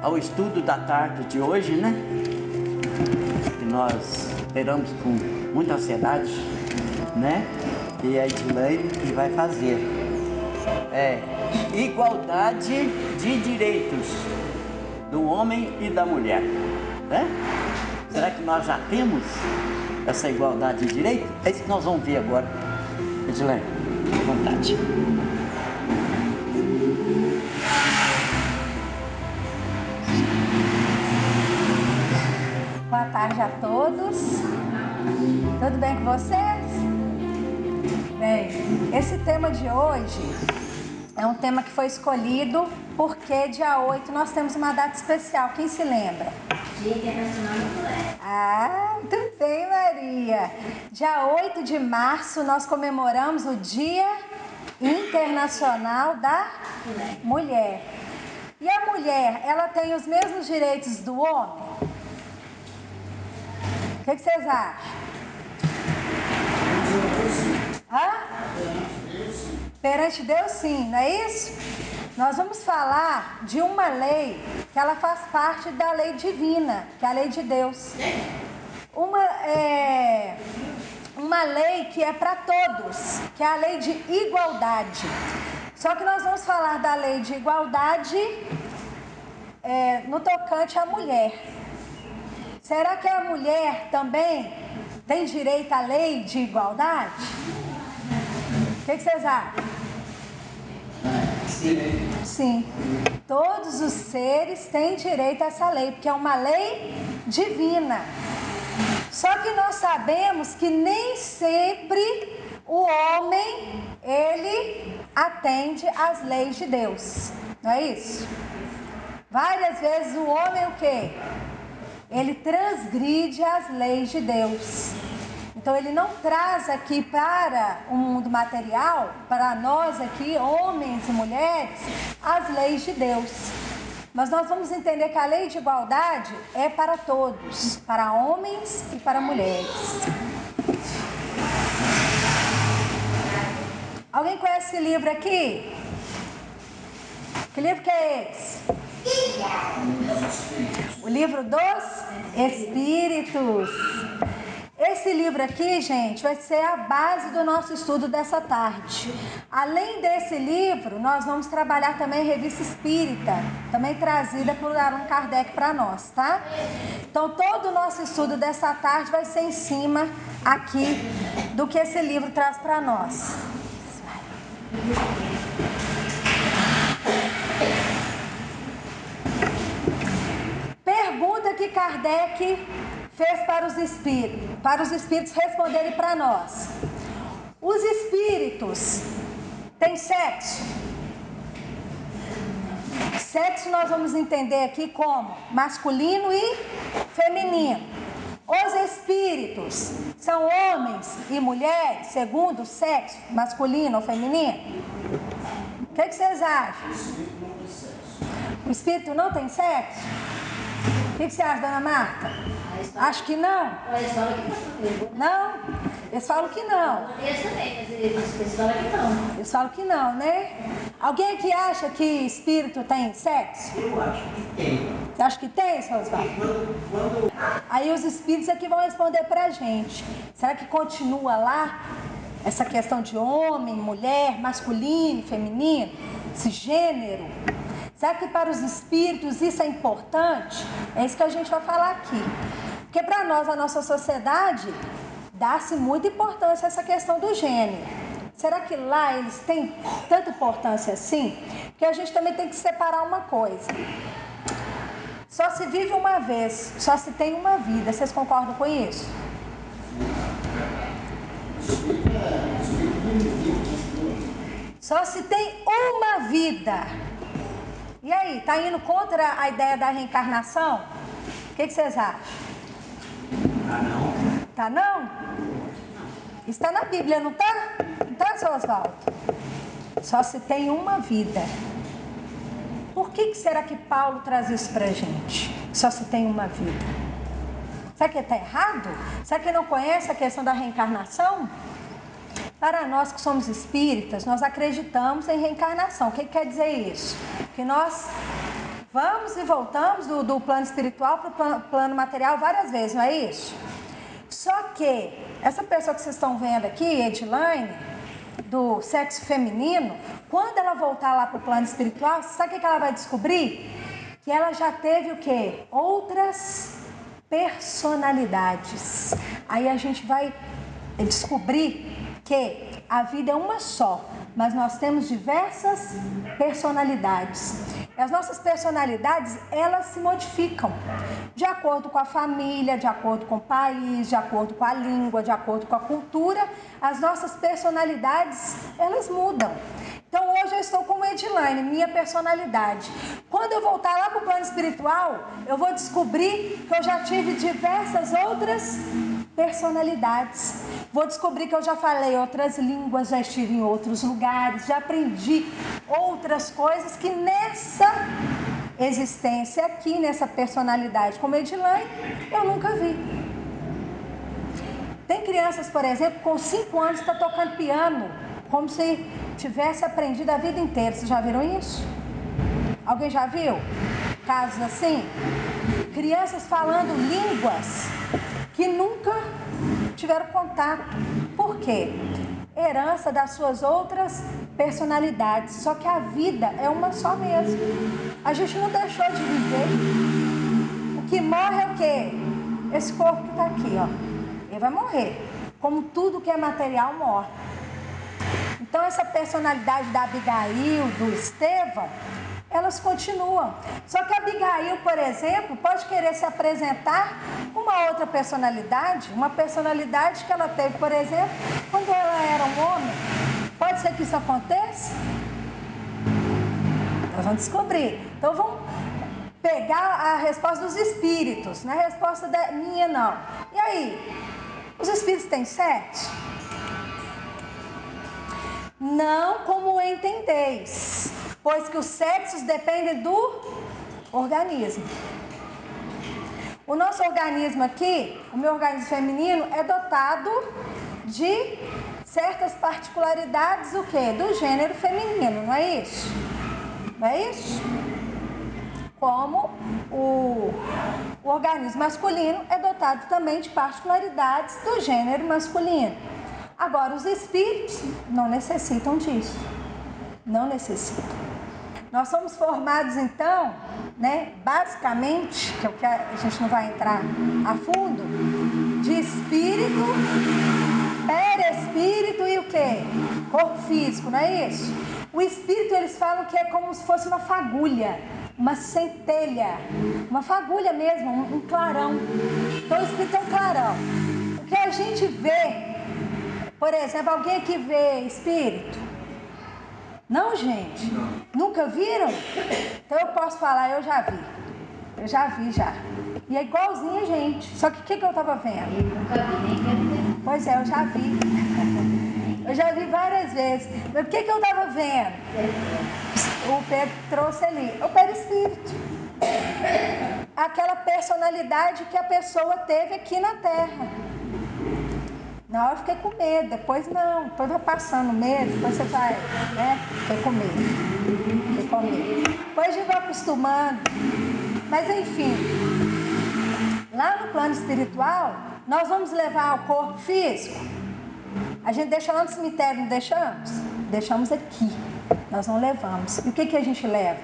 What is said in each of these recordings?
ao estudo da tarde de hoje, né? Que nós esperamos com muita ansiedade, né? E a Edilene que vai fazer. Igualdade de direitos do homem e da mulher, né? Será que nós já temos essa igualdade de direito? É isso que nós vamos ver agora. Edilene, à vontade. Boa tarde a todos. Tudo bem com vocês? Bem, esse tema de hoje é um tema que foi escolhido porque dia 8 nós temos uma data especial. Quem se lembra? Dia Internacional da Mulher. Ah, muito bem, Maria. Dia 8 de março nós comemoramos o Dia Internacional da Mulher. E a mulher, ela tem os mesmos direitos do homem? O que vocês acham? Perante Deus, sim, não é isso? Nós vamos falar de uma lei que ela faz parte da lei divina, que é a lei de Deus. Uma lei que é para todos, que é a lei de igualdade. Só que nós vamos falar da lei de igualdade no tocante à mulher. Será que a mulher também tem direito à lei de igualdade? O que vocês acham? Sim. Todos os seres têm direito a essa lei, porque é uma lei divina. Só que nós sabemos que nem sempre o homem, ele atende às leis de Deus. Não é isso? Várias vezes o homem o quê? Ele transgride as leis de Deus. Então ele não traz aqui para o mundo material, para nós aqui, homens e mulheres, as leis de Deus. Mas nós vamos entender que a lei de igualdade é para todos, para homens e para mulheres. Alguém conhece esse livro aqui? Que livro que é esse? O livro dos Espíritos. Esse livro aqui, gente, vai ser a base do nosso estudo dessa tarde. Além desse livro, nós vamos trabalhar também a Revista Espírita, também trazida por Allan Kardec para nós, tá? Então, todo o nosso estudo dessa tarde vai ser em cima aqui do que esse livro traz para nós. Pergunta que Kardec fez para os espíritos responderem para nós. Os espíritos têm sexo? Sexo nós vamos entender aqui como masculino e feminino. Os espíritos são homens e mulheres, segundo o sexo, masculino ou feminino? O que vocês acham? O espírito não tem sexo? O que você acha, dona Marta? Acho que não. Eles falam que não. Não? Eles falam que não. Eles também, mas eles falam que não. Eles falam que não, né? Alguém aqui acha que espírito tem sexo? Eu acho que tem. Você acha que tem, seu Osvaldo? Aí os espíritos aqui vão responder pra gente. Será que continua lá essa questão de homem, mulher, masculino, feminino, esse gênero? Será que para os espíritos isso é importante? É isso que a gente vai falar aqui. Porque para nós, a nossa sociedade, dá-se muita importância a essa questão do gênero. Será que lá eles têm tanta importância assim? Porque a gente também tem que separar uma coisa. Só se vive uma vez, só se tem uma vida. Vocês concordam com isso? Só se tem uma vida. E aí, tá indo contra a ideia da reencarnação? O que vocês acham? Tá não? Está na Bíblia, não tá? Não tá, seu Osvaldo? Só se tem uma vida. Por que será que Paulo traz isso pra gente? Só se tem uma vida. Será que está errado? Será que não conhece a questão da reencarnação? Para nós que somos espíritas, nós acreditamos em reencarnação. O que quer dizer isso? Que nós Vamos e voltamos do plano espiritual para o plano material várias vezes, não é isso? Só que essa pessoa que vocês estão vendo aqui, Edilane, do sexo feminino, quando ela voltar lá para o plano espiritual, sabe o que ela vai descobrir? Que ela já teve o quê? Outras personalidades. Aí a gente vai descobrir que a vida é uma só, mas nós temos diversas personalidades. E as nossas personalidades, elas se modificam de acordo com a família, de acordo com o país, de acordo com a língua, de acordo com a cultura. As nossas personalidades, elas mudam. Então hoje eu estou como Edilane, minha personalidade. Quando eu voltar lá para o plano espiritual, eu vou descobrir que eu já tive diversas outras personalidades. Vou descobrir que eu já falei outras línguas, já estive em outros lugares, já aprendi outras coisas que nessa existência aqui, nessa personalidade como Edilane, eu nunca vi. Tem crianças, por exemplo, com 5 anos que estão tocando piano, como se tivesse aprendido a vida inteira. Vocês já viram isso? Alguém já viu casos assim? Crianças falando línguas que nunca tiveram contato. Por quê? Herança das suas outras personalidades. Só que a vida é uma só mesmo. A gente não deixou de viver. O que morre é o quê? Esse corpo que está aqui, ó. Ele vai morrer. Como tudo que é material morre. Então essa personalidade da Abigail, do Estevão, elas continuam. Só que a Abigail, por exemplo, pode querer se apresentar com uma outra personalidade, uma personalidade que ela teve, por exemplo, quando ela era um homem. Pode ser que isso aconteça? Nós vamos descobrir. Então vamos pegar a resposta dos espíritos, não é a resposta minha não. E aí, os espíritos têm 7? Não como entendeis, pois que os sexos dependem do organismo. O nosso organismo aqui, o meu organismo feminino, é dotado de certas particularidades, o quê? Do gênero feminino, não é isso? Não é isso? Como o organismo masculino é dotado também de particularidades do gênero masculino. Agora, os espíritos não necessitam disso. Não necessitam. Nós somos formados, então, né, basicamente, que é o que a gente não vai entrar a fundo, de espírito, perispírito e o quê? Corpo físico, não é isso? O espírito, eles falam que é como se fosse uma fagulha, uma centelha, uma fagulha mesmo, um clarão. Então, o espírito é um clarão. O que a gente vê, por exemplo, alguém aqui vê espírito? Não, gente? Nunca viram? Então eu posso falar, eu já vi. Eu já vi, já. E é igualzinho a gente. Só que o que eu estava vendo? Eu nunca vi, nem quero ver. Pois é, eu já vi. Eu já vi várias vezes. Mas o que eu estava vendo? O Pedro trouxe ali. O perispírito. Aquela personalidade que a pessoa teve aqui na Terra. Na hora eu fiquei com medo, depois não, depois vai passando medo, depois você vai, né? Fiquei com medo, fiquei com medo. Depois a gente vai acostumando. Mas enfim, lá no plano espiritual, nós vamos levar o corpo físico. A gente deixa lá no cemitério, não deixamos? Deixamos aqui, nós não levamos. E o que a gente leva?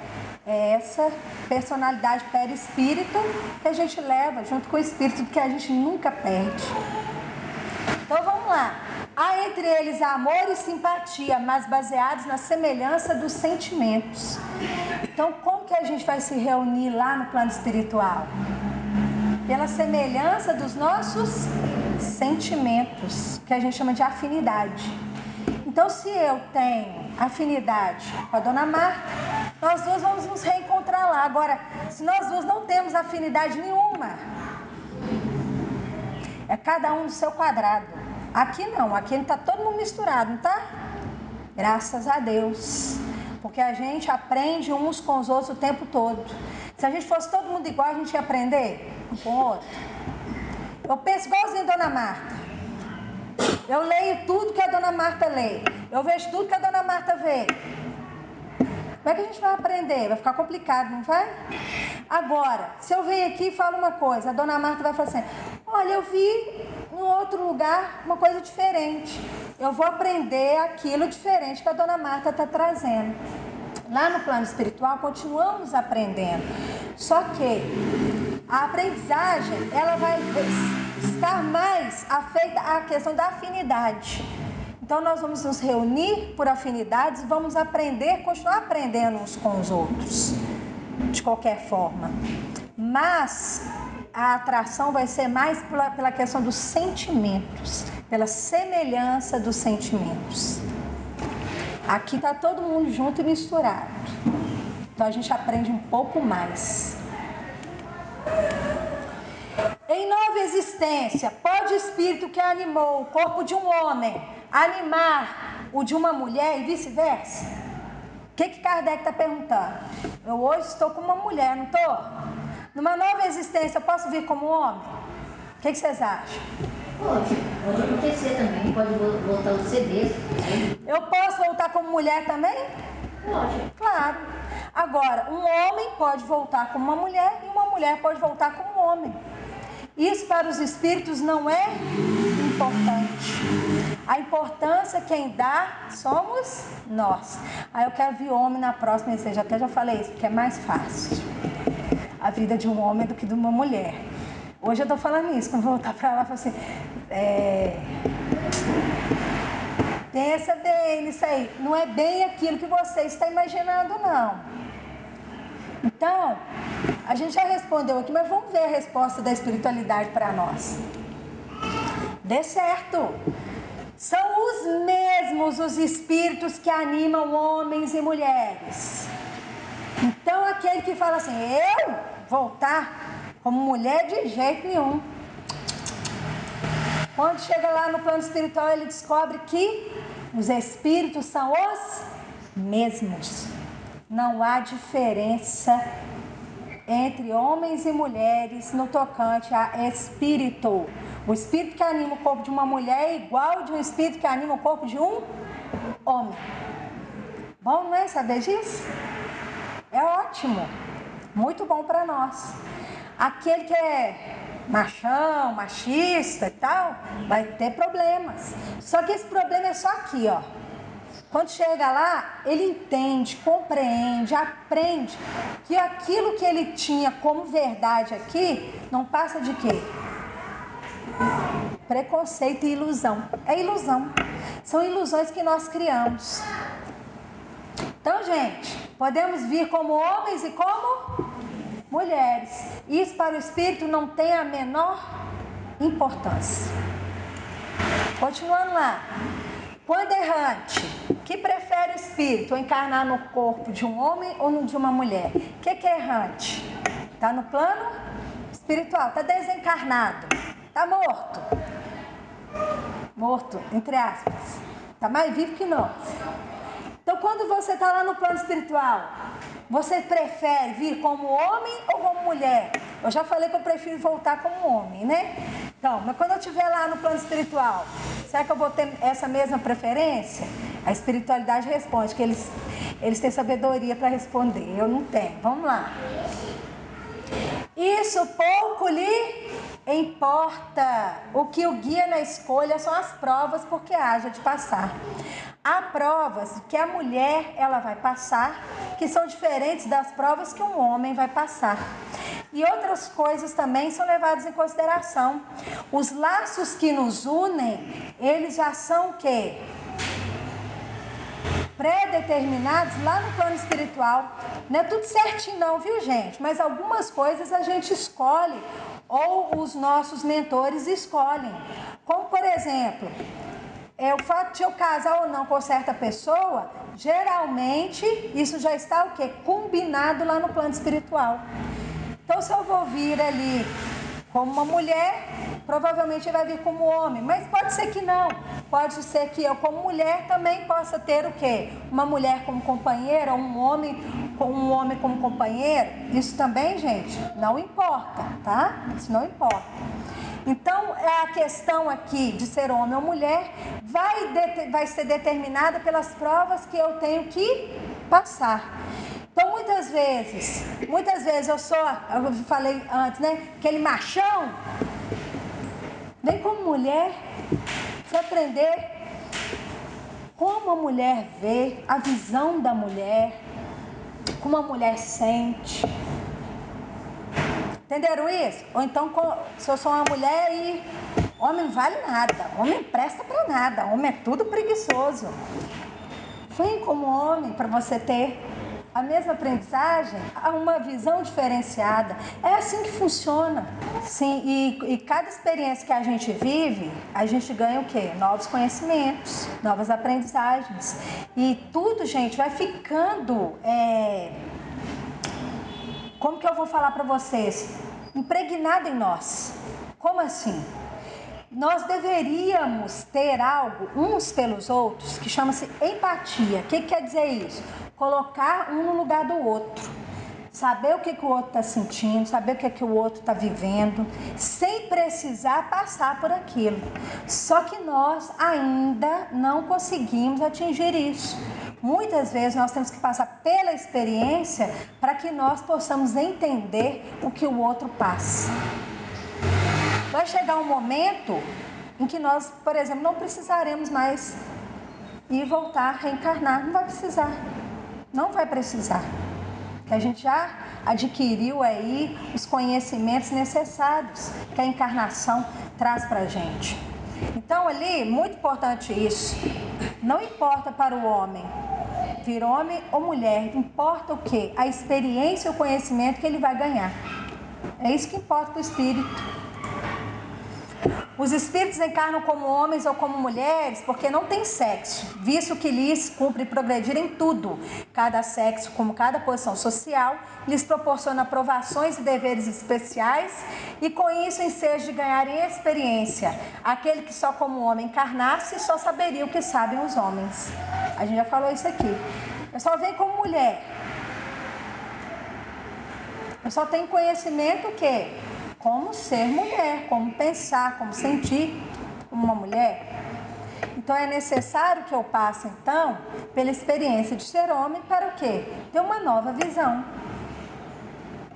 É essa personalidade perispírito que a gente leva junto com o espírito, que a gente nunca perde. Então vamos lá. Há entre eles amor e simpatia, mas baseados na semelhança dos sentimentos. Então como que a gente vai se reunir lá no plano espiritual? Pela semelhança dos nossos sentimentos, que a gente chama de afinidade. Então se eu tenho afinidade com a Dona Marta, nós duas vamos nos reencontrar lá. Agora, se nós duas não temos afinidade nenhuma, é cada um no seu quadrado. Aqui não, aqui está todo mundo misturado, não tá? Graças a Deus. Porque a gente aprende uns com os outros o tempo todo. Se a gente fosse todo mundo igual, a gente ia aprender um com o outro. Eu penso igualzinho a Dona Marta. Eu leio tudo que a Dona Marta lê. Eu vejo tudo que a Dona Marta vê. Como é que a gente vai aprender? Vai ficar complicado, não vai? Agora, se eu venho aqui e falo uma coisa, a dona Marta vai falar assim, olha, eu vi em outro lugar uma coisa diferente. Eu vou aprender aquilo diferente que a dona Marta está trazendo. Lá no plano espiritual, continuamos aprendendo. Só que a aprendizagem, ela vai estar mais afeita à questão da afinidade. Então, nós vamos nos reunir por afinidades e vamos aprender, continuar aprendendo uns com os outros, de qualquer forma. Mas a atração vai ser mais pela questão dos sentimentos, pela semelhança dos sentimentos. Aqui está todo mundo junto e misturado. Então, a gente aprende um pouco mais. Em nova existência, pode o espírito que animou o corpo de um homem animar o de uma mulher e vice-versa? O que Kardec está perguntando? Eu hoje estou como uma mulher, não estou? Numa nova existência, eu posso vir como homem? O que vocês acham? Pode acontecer também, pode voltar a ser desse. Eu posso voltar como mulher também? Pode. Claro. Agora, um homem pode voltar como uma mulher e uma mulher pode voltar como um homem. Isso para os espíritos não é importante. A importância quem dá somos nós. Aí eu quero vir homem na próxima existência. Até já falei isso, porque é mais fácil a vida de um homem do que de uma mulher. Hoje eu estou falando isso, quando eu voltar para lá, eu falo assim, pensa bem nisso aí. Não é bem aquilo que você está imaginando, não. Então, a gente já respondeu aqui, mas vamos ver a resposta da espiritualidade para nós. Dê certo. São os mesmos os espíritos que animam homens e mulheres. Então, aquele que fala assim, eu voltar como mulher de jeito nenhum. Quando chega lá no plano espiritual, ele descobre que os espíritos são os mesmos. Não há diferença entre homens e mulheres no tocante a espírito. O espírito que anima o corpo de uma mulher é igual de um espírito que anima o corpo de um homem. Bom, não é saber disso? É ótimo. Muito bom para nós. Aquele que é machão, machista e tal, vai ter problemas. Só que esse problema é só aqui, ó. Quando chega lá, ele entende, compreende, aprende que aquilo que ele tinha como verdade aqui, não passa de quê? Preconceito e ilusão. É ilusão. São ilusões que nós criamos. Então, gente, podemos vir como homens e como mulheres. Isso para o espírito não tem a menor importância. Continuando lá. Quando errante, que prefere o espírito encarnar no corpo de um homem ou no de uma mulher? O que é errante? Está no plano espiritual, está desencarnado, está morto. Morto, entre aspas. Está mais vivo que nós. Então, quando você está lá no plano espiritual, você prefere vir como homem ou como mulher? Eu já falei que eu prefiro voltar como homem, né? Então, mas quando eu estiver lá no plano espiritual, será que eu vou ter essa mesma preferência? A espiritualidade responde que eles têm sabedoria para responder. Eu não tenho. Vamos lá. Isso pouco lhe importa. O que o guia na escolha são as provas porque haja de passar. Há provas que a mulher ela vai passar, que são diferentes das provas que um homem vai passar. E outras coisas também são levadas em consideração. Os laços que nos unem, eles já são o quê? Pré-determinados lá no plano espiritual. Não é tudo certinho não, viu, gente? Mas algumas coisas a gente escolhe ou os nossos mentores escolhem. Como, por exemplo, o fato de eu casar ou não com certa pessoa, geralmente isso já está o quê? Combinado lá no plano espiritual. Então, se eu vou vir ali como uma mulher, provavelmente vai vir como homem, mas pode ser que não. Pode ser que eu, como mulher, também possa ter o quê? Uma mulher como companheira, um homem como companheiro. Isso também, gente, não importa, tá? Isso não importa. Então, a questão aqui de ser homem ou mulher vai ser determinada pelas provas que eu tenho que passar. Então, muitas vezes eu falei antes, né? Aquele machão, vem como mulher, para aprender como a mulher vê, a visão da mulher, como a mulher sente. Entenderam isso? Ou então, se eu sou uma mulher e homem não vale nada, homem não presta para nada, homem é tudo preguiçoso. Vem como homem para você ter a mesma aprendizagem, uma visão diferenciada. É assim que funciona. Sim, e cada experiência que a gente vive, a gente ganha o quê? Novos conhecimentos, novas aprendizagens. E tudo, gente, vai ficando... Como que eu vou falar para vocês? Impregnado em nós. Como assim? Nós deveríamos ter algo uns pelos outros que chama-se empatia. O que quer dizer isso? Colocar um no lugar do outro. Saber o que o outro está sentindo, saber o que o outro está vivendo, sem precisar passar por aquilo. Só que nós ainda não conseguimos atingir isso. Muitas vezes nós temos que passar pela experiência para que nós possamos entender o que o outro passa. Vai chegar um momento em que nós, por exemplo, não precisaremos mais ir voltar a reencarnar. Não vai precisar. Não vai precisar. Que a gente já adquiriu aí os conhecimentos necessários que a encarnação traz para a gente. Então, ali, muito importante isso. Não importa para o homem vir homem ou mulher, importa o quê? A experiência e o conhecimento que ele vai ganhar. É isso que importa para o espírito. Os espíritos encarnam como homens ou como mulheres porque não tem sexo, visto que lhes cumpre progredir em tudo. Cada sexo, como cada posição social, lhes proporciona aprovações e deveres especiais e com isso enseja de ganharem experiência. Aquele que só como homem encarnasse só saberia o que sabem os homens. A gente já falou isso aqui. Eu só venho como mulher. Eu só tenho conhecimento o quê? Como ser mulher, como pensar, como sentir como uma mulher. Então é necessário que eu passe, então, pela experiência de ser homem para o quê? Ter uma nova visão.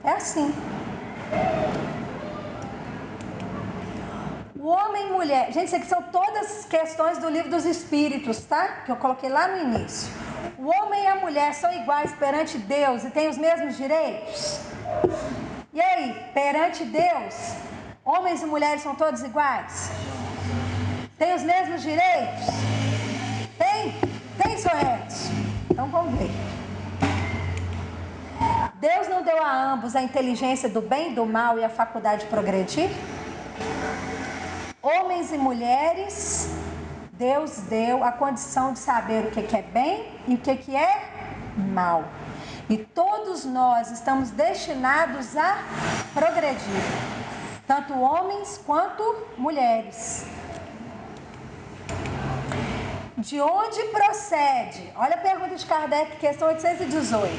É assim. O homem e mulher... Gente, isso aqui são todas questões do livro dos Espíritos, tá? Que eu coloquei lá no início. O homem e a mulher são iguais perante Deus e têm os mesmos direitos? E aí, perante Deus, homens e mulheres são todos iguais? Tem os mesmos direitos? Tem? Tem, seu Edson? Então vamos ver. Deus não deu a ambos a inteligência do bem e do mal e a faculdade de progredir? Homens e mulheres, Deus deu a condição de saber o que é bem e o que é mal. E todos nós estamos destinados a progredir, tanto homens quanto mulheres. De onde procede? Olha a pergunta de Kardec, questão 818.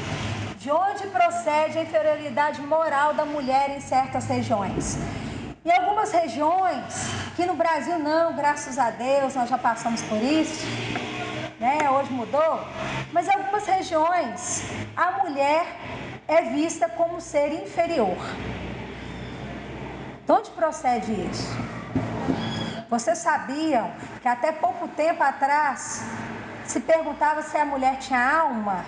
De onde procede a inferioridade moral da mulher em certas regiões? Em algumas regiões, que no Brasil não, graças a Deus, nós já passamos por isso, né? Hoje mudou, mas em algumas regiões a mulher é vista como ser inferior. De onde procede isso? Vocês sabiam que até pouco tempo atrás se perguntava se a mulher tinha alma?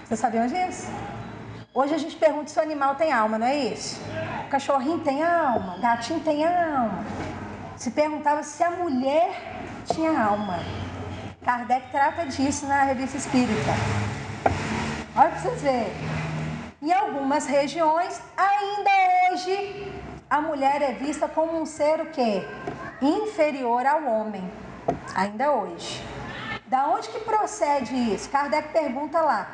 Vocês sabiam disso? Hoje a gente pergunta se o animal tem alma, não é isso? O cachorrinho tem alma, o gatinho tem alma. Se perguntava se a mulher tinha alma. Kardec trata disso na Revista Espírita. Olha para vocês verem. Em algumas regiões, ainda hoje, a mulher é vista como um ser o quê? Inferior ao homem. Ainda hoje. Da onde que procede isso? Kardec pergunta lá.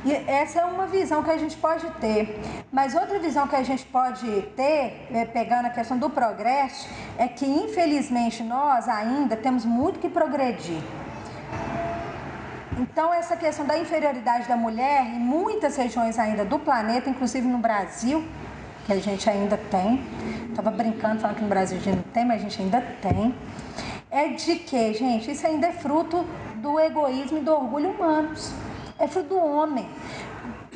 E essa é uma visão que a gente pode ter. Mas outra visão que a gente pode ter, pegando a questão do progresso, é que infelizmente nós ainda temos muito que progredir. Então essa questão da inferioridade da mulher, em muitas regiões ainda do planeta, inclusive no Brasil, que a gente ainda tem. Estava brincando, falando que no Brasil a gente não tem, mas a gente ainda tem. É de que, gente, isso ainda é fruto do egoísmo e do orgulho humanos. É fruto do homem.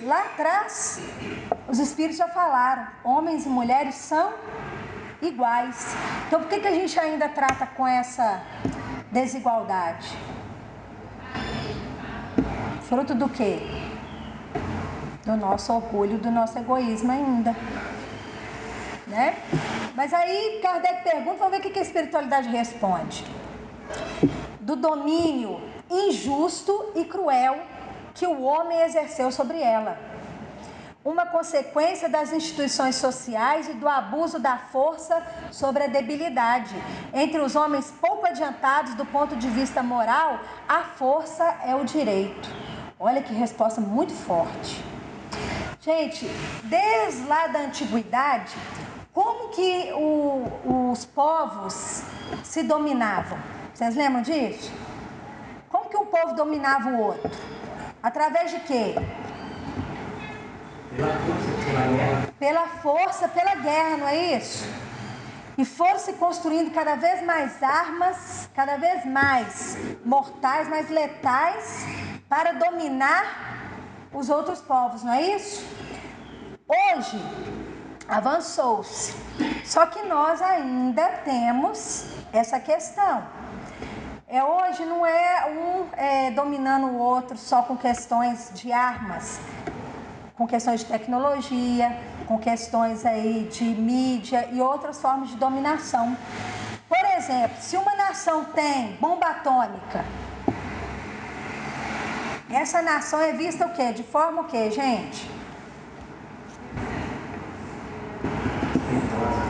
Lá atrás, os espíritos já falaram, homens e mulheres são iguais. Então, por que a gente ainda trata com essa desigualdade? Fruto do quê? Do nosso orgulho, do nosso egoísmo ainda. Né? Mas aí Kardec pergunta, vamos ver o que a espiritualidade responde. Do domínio injusto e cruel que o homem exerceu sobre ela. Uma consequência das instituições sociais e do abuso da força sobre a debilidade. Entre os homens pouco adiantados do ponto de vista moral, a força é o direito. Olha que resposta muito forte. Gente, desde lá da antiguidade, como que os povos se dominavam? Vocês lembram disso? Como que um povo dominava o outro? Através de quê? Pela força, pela guerra, não é isso? E foram se construindo cada vez mais armas, cada vez mais mortais, mais letais, para dominar os outros povos, não é isso? Hoje, avançou-se. Só que nós ainda temos essa questão. Hoje não é um dominando o outro só com questões de armas, com questões de tecnologia, com questões aí de mídia e outras formas de dominação. Por exemplo, se uma nação tem bomba atômica, essa nação é vista o quê? De forma o quê, gente?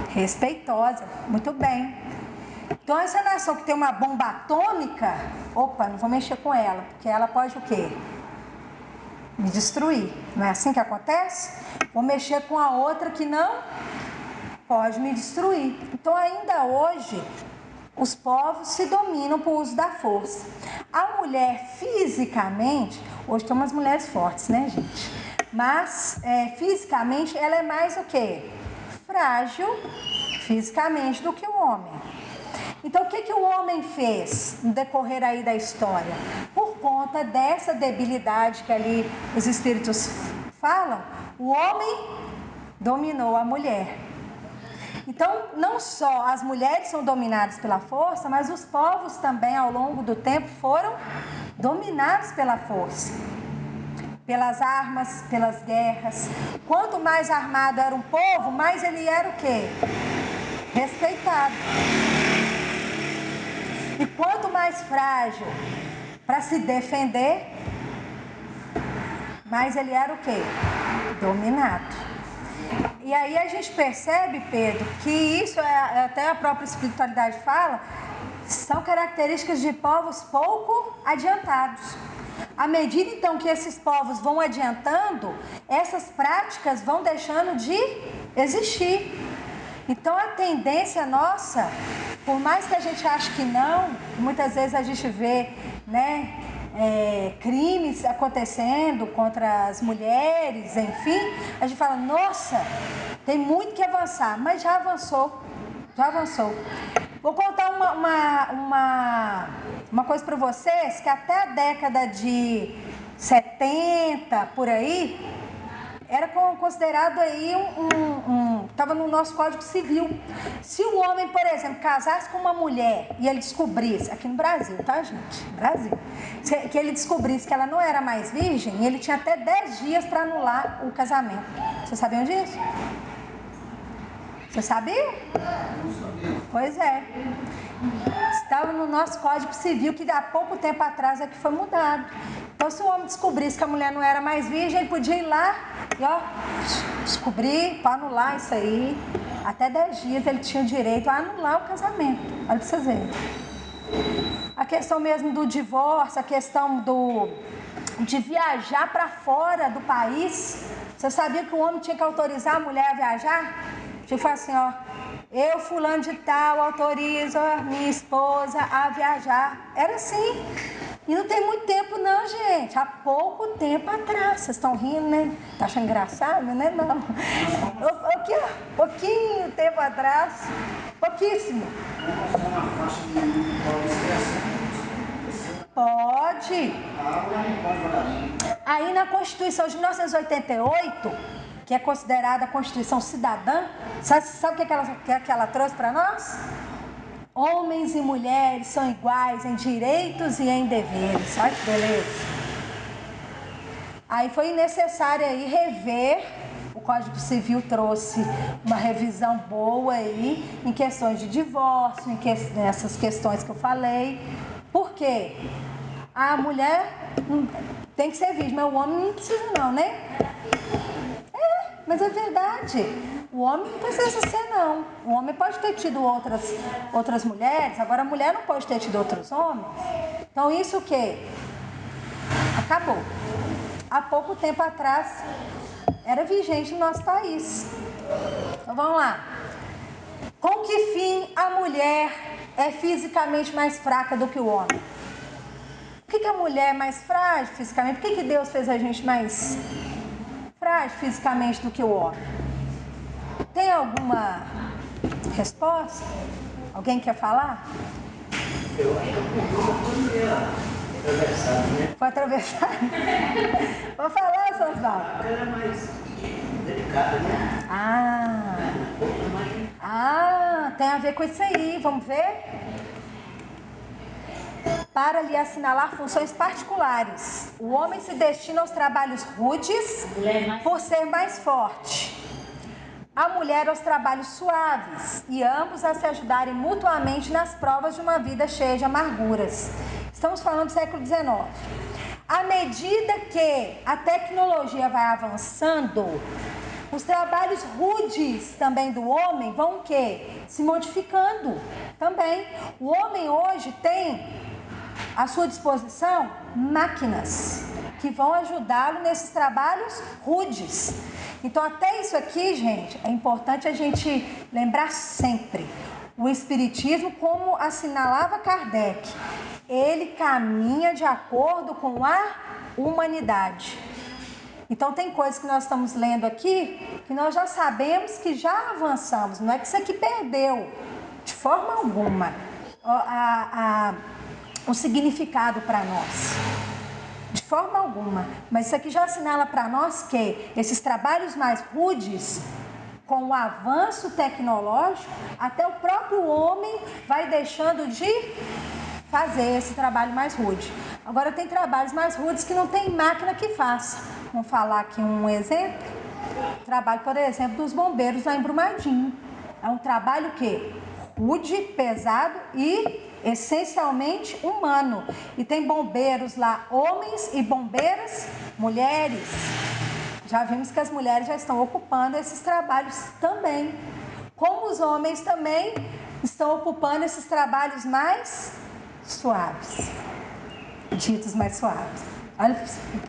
Respeitosa, muito bem. Então essa nação que tem uma bomba atômica, opa, não vou mexer com ela, porque ela pode o quê? Me destruir. Não é assim que acontece? Vou mexer com a outra que não pode me destruir. Então ainda hoje os povos se dominam por uso da força. A mulher fisicamente, hoje tem umas mulheres fortes, né, gente? Mas fisicamente ela é mais o quê? Frágil fisicamente do que o homem. Então o que o homem fez no decorrer aí da história? Por conta dessa debilidade que ali os espíritos falam, o homem dominou a mulher. Então não só as mulheres são dominadas pela força, mas os povos também ao longo do tempo foram dominados pela força. Pelas armas, pelas guerras. Quanto mais armado era um povo, mais ele era o quê? Respeitado. E quanto mais frágil para se defender, mais ele era o quê? Dominado. E aí a gente percebe, Pedro, que isso até a própria espiritualidade fala, são características de povos pouco adiantados. À medida então que esses povos vão adiantando, essas práticas vão deixando de existir. Então a tendência nossa, por mais que a gente ache que não, muitas vezes a gente vê, né, crimes acontecendo contra as mulheres, enfim, a gente fala, nossa, tem muito que avançar, mas já avançou, já avançou. Vou contar uma coisa para vocês, que até a década de 70, por aí, era considerado aí estava no nosso Código Civil. Se o homem, por exemplo, casasse com uma mulher e ele descobrisse, aqui no Brasil, tá, gente? Brasil. Que ele descobrisse que ela não era mais virgem, ele tinha até 10 dias para anular o casamento. Vocês sabiam disso? Você sabia? Pois é. Estava no nosso Código Civil, que há pouco tempo atrás é que foi mudado. Então, se o homem descobrisse que a mulher não era mais virgem, ele podia ir lá e descobrir, para anular isso aí. Até 10 dias ele tinha o direito a anular o casamento. Olha para vocês verem. A questão mesmo do divórcio, a questão de viajar para fora do país. Você sabia que o homem tinha que autorizar a mulher a viajar? Tinha que falar assim, eu, fulano de tal, autorizo a minha esposa a viajar. Era assim. E não tem muito tempo não, gente. Há pouco tempo atrás. Vocês estão rindo, né? Tá achando engraçado, né? Não. Pouquinho tempo atrás. Pouquíssimo. Pode. Aí na Constituição de 1988, que é considerada a Constituição Cidadã, sabe o que ela trouxe para nós? Homens e mulheres são iguais em direitos e em deveres. Olha que beleza. Aí foi necessário aí rever, o Código Civil trouxe uma revisão boa aí em questões de divórcio, nessas questões que eu falei. Por quê? A mulher tem que ser vítima, mas o homem não precisa não, né? Mas é verdade. O homem não precisa ser, não. O homem pode ter tido outras mulheres, agora a mulher não pode ter tido outros homens. Então isso o quê? Acabou. Há pouco tempo atrás era vigente no nosso país. Então vamos lá. Com que fim a mulher é fisicamente mais fraca do que o homem? Por que a mulher é mais frágil fisicamente? Por que Deus fez a gente mais frágil fisicamente do que o homem? Tem alguma resposta? Alguém quer falar? Eu acho que foi atravessado. Vou falar, seu Osvaldo. A era mais delicada, né? Tem a ver com isso aí. Vamos ver? Para lhe assinalar funções particulares. O homem se destina aos trabalhos rudes por ser mais forte. A mulher aos trabalhos suaves, e ambos a se ajudarem mutuamente nas provas de uma vida cheia de amarguras. Estamos falando do século XIX. À medida que a tecnologia vai avançando, os trabalhos rudes também do homem vão o quê? Se modificando também. O homem hoje tem à sua disposição máquinas que vão ajudá-lo nesses trabalhos rudes. Então até isso aqui, gente, é importante a gente lembrar sempre. O Espiritismo, como assinalava Kardec, ele caminha de acordo com a humanidade. Então tem coisas que nós estamos lendo aqui que nós já sabemos que já avançamos. Não é que isso aqui perdeu de forma alguma o significado para nós. De forma alguma. Mas isso aqui já assinala para nós que esses trabalhos mais rudes, com o avanço tecnológico, até o próprio homem vai deixando de fazer esse trabalho mais rude. Agora tem trabalhos mais rudes que não tem máquina que faça. Vamos falar aqui um exemplo. Trabalho, por exemplo, dos bombeiros lá em Brumadinho. É um trabalho que rude, pesado e essencialmente humano. E tem bombeiros lá, homens, e bombeiras, mulheres. Já vimos que as mulheres já estão ocupando esses trabalhos também. Como os homens também estão ocupando esses trabalhos mais suaves. Ditos mais suaves.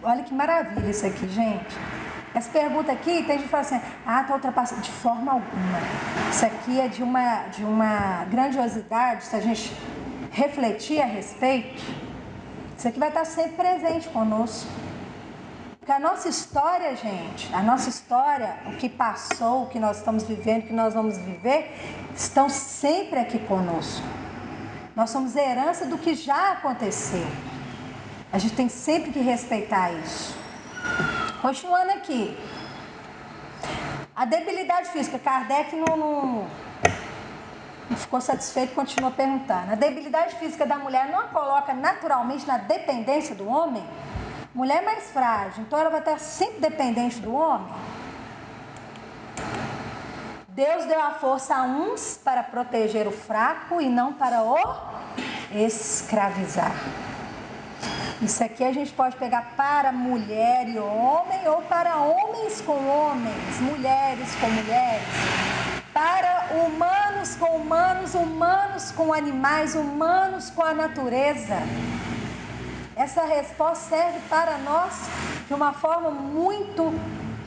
Olha que maravilha isso aqui, gente. Essa pergunta aqui, tem gente que fala assim, tá ultrapassando. De forma alguma. Isso aqui é de uma grandiosidade, se a gente refletir a respeito, isso aqui vai estar sempre presente conosco. Porque a nossa história, gente, a nossa história, o que passou, o que nós estamos vivendo, o que nós vamos viver, estão sempre aqui conosco. Nós somos herança do que já aconteceu. A gente tem sempre que respeitar isso. Continuando aqui. A debilidade física, Kardec não ficou satisfeito e continua perguntando. A debilidade física da mulher não a coloca naturalmente na dependência do homem? Mulher é mais frágil, então ela vai estar sempre dependente do homem? Deus deu a força a uns para proteger o fraco e não para o escravizar. Isso aqui a gente pode pegar para mulher e homem, ou para homens com homens, mulheres com mulheres, para humanos com humanos, humanos com animais, humanos com a natureza. Essa resposta serve para nós de uma forma muito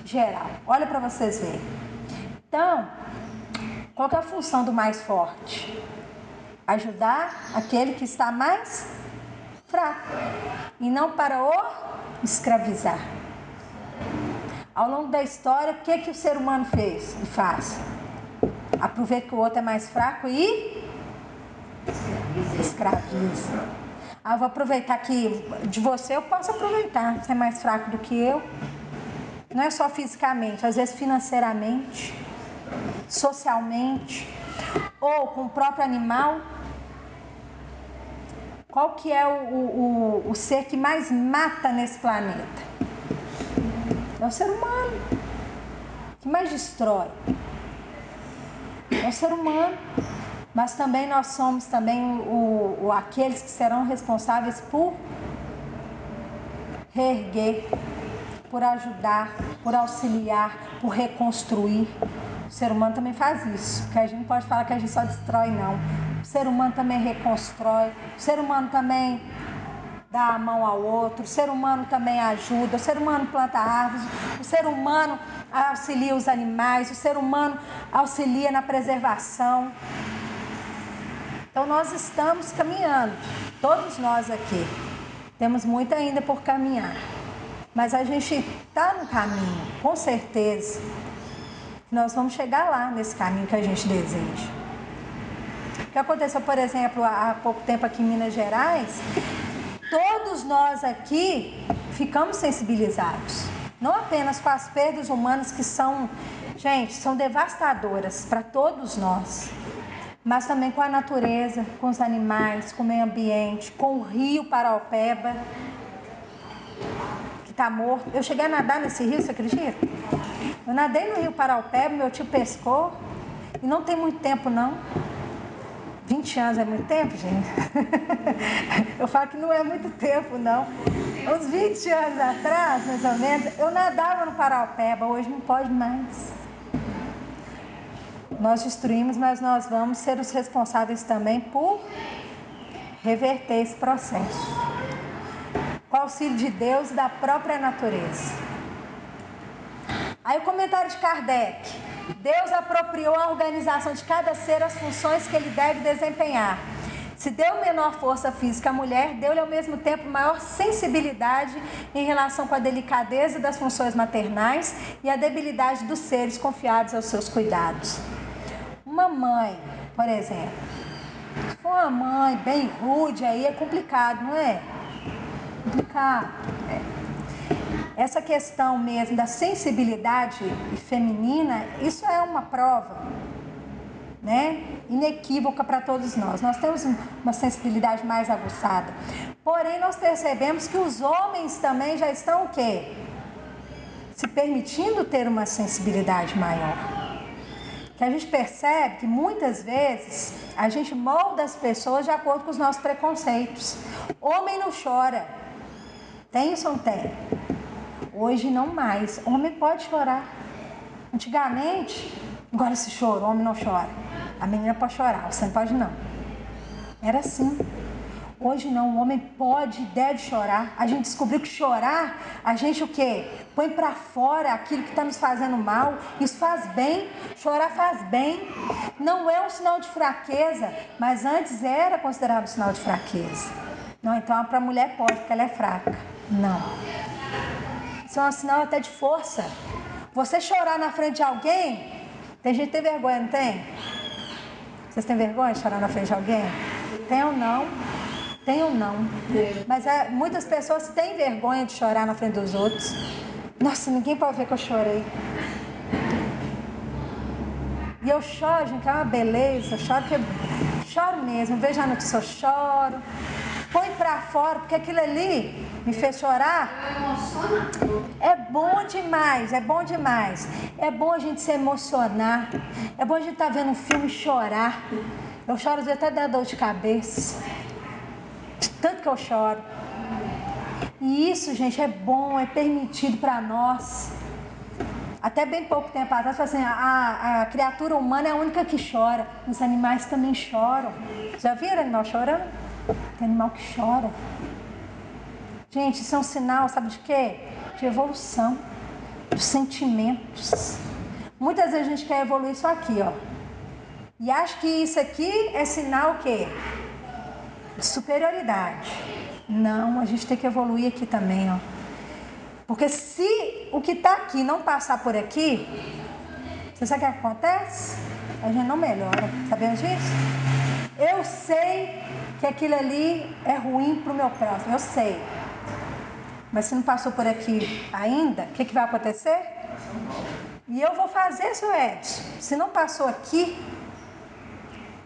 geral. Olha para vocês verem. Então, qual que é a função do mais forte? Ajudar aquele que está mais fraco e não para o escravizar. Ao longo da história, o que o ser humano fez e faz? Aproveita que o outro é mais fraco e escraviza. Ah, vou aproveitar que de você eu posso aproveitar. Você é mais fraco do que eu. Não é só fisicamente, às vezes financeiramente, socialmente, ou com o próprio animal. Qual que é o ser que mais mata nesse planeta? É o ser humano. Que mais destrói? É o ser humano. Mas também nós somos também aqueles que serão responsáveis por reerguer, por ajudar, por auxiliar, por reconstruir. O ser humano também faz isso, porque a gente não pode falar que a gente só destrói, não. O ser humano também reconstrói, o ser humano também dá a mão ao outro, o ser humano também ajuda, o ser humano planta árvores, o ser humano auxilia os animais, o ser humano auxilia na preservação. Então nós estamos caminhando, todos nós aqui, temos muito ainda por caminhar, mas a gente está no caminho, com certeza, nós vamos chegar lá nesse caminho que a gente deseja. O que aconteceu, por exemplo, há pouco tempo aqui em Minas Gerais, todos nós aqui ficamos sensibilizados, não apenas com as perdas humanas que são, gente, são devastadoras para todos nós, mas também com a natureza, com os animais, com o meio ambiente, com o rio Paraopeba, que está morto. Eu cheguei a nadar nesse rio, você acredita? Eu nadei no rio Paraopeba, meu tio pescou, e não tem muito tempo não. 20 anos é muito tempo, gente? Eu falo que não é muito tempo, não. Uns 20 anos atrás, mais ou menos, eu nadava no Paraopeba, hoje não pode mais. Nós destruímos, mas nós vamos ser os responsáveis também por reverter esse processo. Com o auxílio de Deus e da própria natureza. Aí o comentário de Kardec. Deus apropriou a organização de cada ser as funções que ele deve desempenhar. Se deu menor força física à mulher, deu-lhe ao mesmo tempo maior sensibilidade em relação com a delicadeza das funções maternais e a debilidade dos seres confiados aos seus cuidados. Uma mãe, por exemplo, se for uma mãe bem rude, aí é complicado, não é? Complicado. Essa questão mesmo da sensibilidade feminina, isso é uma prova, né? Inequívoca para todos nós. Nós temos uma sensibilidade mais aguçada. Porém, nós percebemos que os homens também já estão o quê? Se permitindo ter uma sensibilidade maior. Que a gente percebe que muitas vezes a gente molda as pessoas de acordo com os nossos preconceitos. Homem não chora. Tem isso ou não tem? Hoje não mais. Homem pode chorar. Antigamente, agora se chora, o homem não chora. A menina pode chorar, você não pode não. Era assim. Hoje não, o homem pode e deve chorar. A gente descobriu que chorar, a gente o quê? Põe pra fora aquilo que está nos fazendo mal. Isso faz bem, chorar faz bem. Não é um sinal de fraqueza, mas antes era considerado um sinal de fraqueza. Não, então para a mulher pode, porque ela é fraca. Não. Isso é um sinal até de força. Você chorar na frente de alguém, tem gente que tem vergonha, não tem? Vocês têm vergonha de chorar na frente de alguém? Tem ou não? Tem ou não? Mas muitas pessoas têm vergonha de chorar na frente dos outros. Nossa, ninguém pode ver que eu chorei. E eu choro, gente, é uma beleza. Eu choro mesmo. Veja a notícia, eu choro. Põe pra fora, porque aquilo ali me fez chorar. É bom demais, é bom demais. É bom a gente se emocionar. É bom a gente estar vendo um filme e chorar. Eu choro às vezes até da dor de cabeça. De tanto que eu choro. E isso, gente, é bom, é permitido para nós. Até bem pouco tempo atrás, assim, a criatura humana é a única que chora. Os animais também choram. Já viram animal chorando? Tem animal que chora. Gente, isso é um sinal, sabe de quê? De evolução, de sentimentos. Muitas vezes a gente quer evoluir só aqui, ó. E acha que isso aqui é sinal o quê? De superioridade. Não, a gente tem que evoluir aqui também, ó. Porque se o que está aqui não passar por aqui, você sabe o que acontece? A gente não melhora. Sabemos disso? Eu sei que aquilo ali é ruim para o meu próximo, eu sei. Mas se não passou por aqui ainda, o que vai acontecer? E eu vou fazer, seu Edson. Se não passou aqui,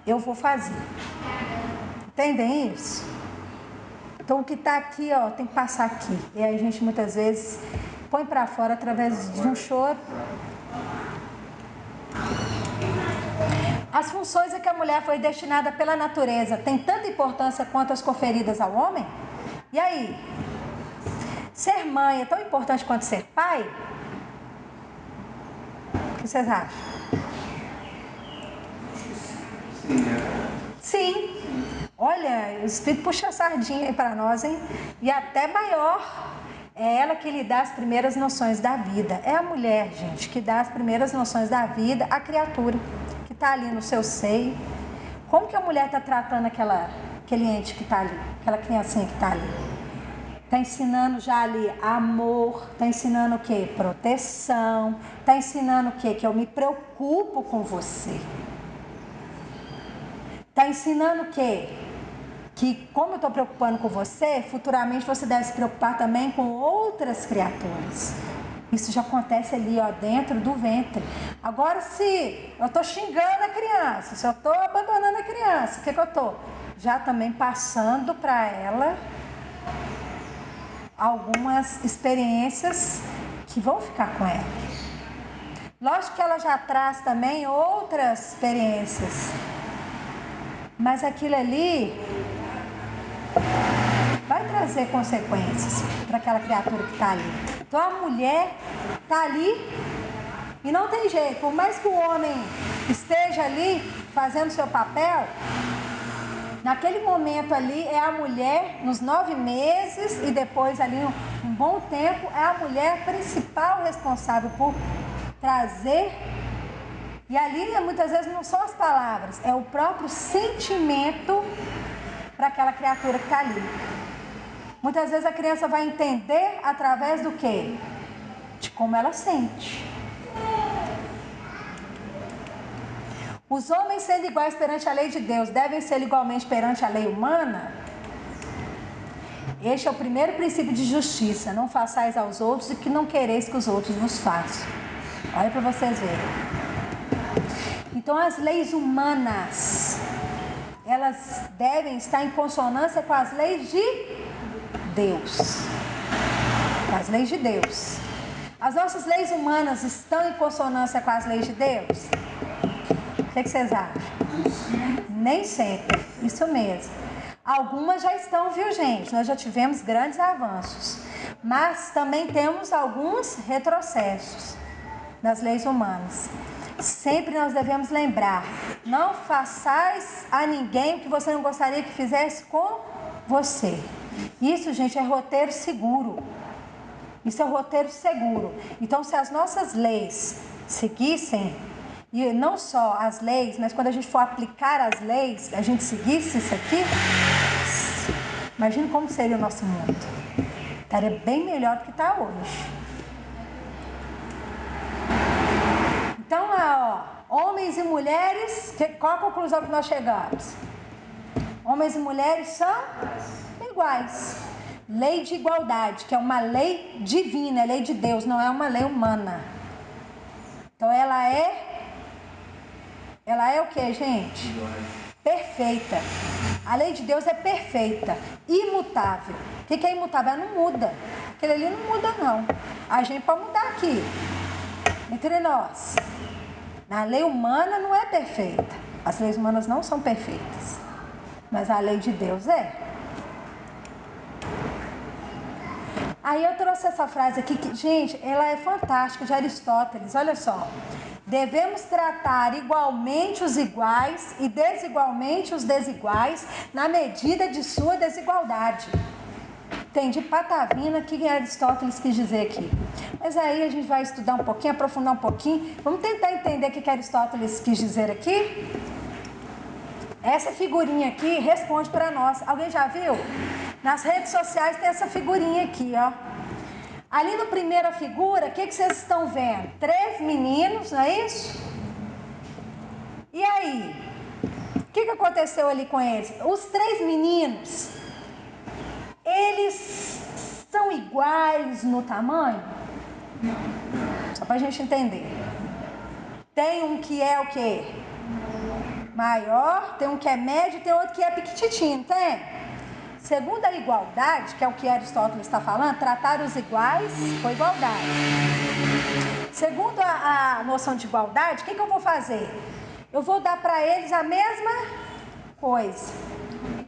eu vou fazer. Entendem isso? Então o que está aqui, ó, tem que passar aqui. E aí a gente muitas vezes põe para fora através de um choro. As funções a que a mulher foi destinada pela natureza têm tanta importância quanto as conferidas ao homem? E aí? Ser mãe é tão importante quanto ser pai? O que vocês acham? Sim. Olha, o Espírito puxa a sardinha aí para nós, hein? E até maior. É ela que lhe dá as primeiras noções da vida. É a mulher, gente, que dá as primeiras noções da vida à criatura que está ali no seu seio. Como que a mulher está tratando aquele ente que está ali, aquela criancinha que está ali? Está ensinando já ali amor, está ensinando o quê? Proteção, está ensinando o quê? Que eu me preocupo com você. Está ensinando o quê? Que como eu estou preocupando com você, futuramente você deve se preocupar também com outras criaturas. Isso já acontece ali, ó, dentro do ventre. Agora, se eu estou xingando a criança, se eu estou abandonando a criança, o que eu estou? Já também passando para ela algumas experiências que vão ficar com ela. Lógico que ela já traz também outras experiências, mas aquilo ali vai trazer consequências para aquela criatura que está ali. Então a mulher está ali e não tem jeito, por mais que o homem esteja ali fazendo seu papel, naquele momento ali é a mulher, nos 9 meses e depois ali um bom tempo, é a mulher principal responsável por trazer. E ali muitas vezes não são as palavras, é o próprio sentimento para aquela criatura que está ali. Muitas vezes a criança vai entender através do quê? De como ela sente. Os homens, sendo iguais perante a lei de Deus, devem ser igualmente perante a lei humana? Este é o primeiro princípio de justiça. Não façais aos outros o que não quereis que os outros vos façam. Olha para vocês verem. Então as leis humanas, elas devem estar em consonância com as leis de Deus. Com as leis de Deus. As nossas leis humanas estão em consonância com as leis de Deus? O que vocês acham? Nem sempre, isso mesmo. Algumas já estão, viu, gente? Nós já tivemos grandes avanços, mas também temos alguns retrocessos nas leis humanas. Sempre nós devemos lembrar: não façais a ninguém o que você não gostaria que fizesse com você. Isso, gente, é roteiro seguro. Isso é roteiro seguro. Então, se as nossas leis seguissem, e não só as leis, mas quando a gente for aplicar as leis, a gente seguisse isso aqui, imagina como seria o nosso mundo. Estaria bem melhor do que está hoje. Então, homens e mulheres, qual a conclusão que nós chegamos? Homens e mulheres são iguais. Lei de igualdade, que é uma lei divina, é lei de Deus, não é uma lei humana. Então ela é o que, gente? Perfeita. A lei de Deus é perfeita, imutável. O que é imutável? Ela não muda. Aquele ali não muda, não. A gente pode mudar aqui, entre nós. A lei humana não é perfeita. As leis humanas não são perfeitas. Mas a lei de Deus é. Aí eu trouxe essa frase aqui, que, gente, ela é fantástica, de Aristóteles, olha só. Devemos tratar igualmente os iguais e desigualmente os desiguais na medida de sua desigualdade. Tem de patavina o que Aristóteles quis dizer aqui. Mas aí a gente vai estudar um pouquinho, aprofundar um pouquinho. Vamos tentar entender o que Aristóteles quis dizer aqui? Essa figurinha aqui responde para nós. Alguém já viu? Nas redes sociais tem essa figurinha aqui, ó. Ali na primeira figura, o que vocês estão vendo? 3 meninos, não é isso? E aí? O que aconteceu ali com eles? Os 3 meninos, eles são iguais no tamanho? Só pra gente entender. Tem um que é o quê? Maior, tem um que é médio, tem outro que é pequititinho, tem? Segundo a igualdade, que é o que Aristóteles está falando, tratar os iguais com igualdade. Segundo a noção de igualdade, o que eu vou fazer? Eu vou dar para eles a mesma coisa.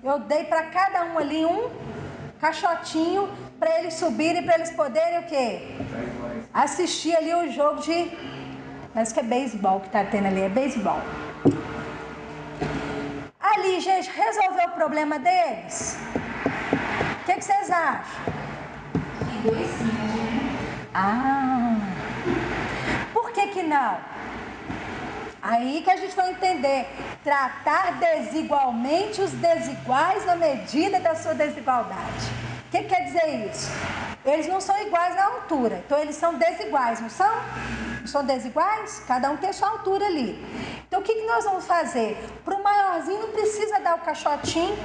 Eu dei para cada um ali um caixotinho para eles subirem, para eles poderem o quê? Assistir ali o jogo de... Parece que é beisebol que está tendo ali, é beisebol. Ali, gente, resolveu o problema deles? O que vocês acham? Por que não? Aí que a gente vai entender. Tratar desigualmente os desiguais na medida da sua desigualdade. O que quer dizer isso? Eles não são iguais na altura, então eles são desiguais, não são? Não são desiguais? Cada um tem a sua altura ali. Então o que nós vamos fazer? Para o maiorzinho não precisa dar o caixotinho.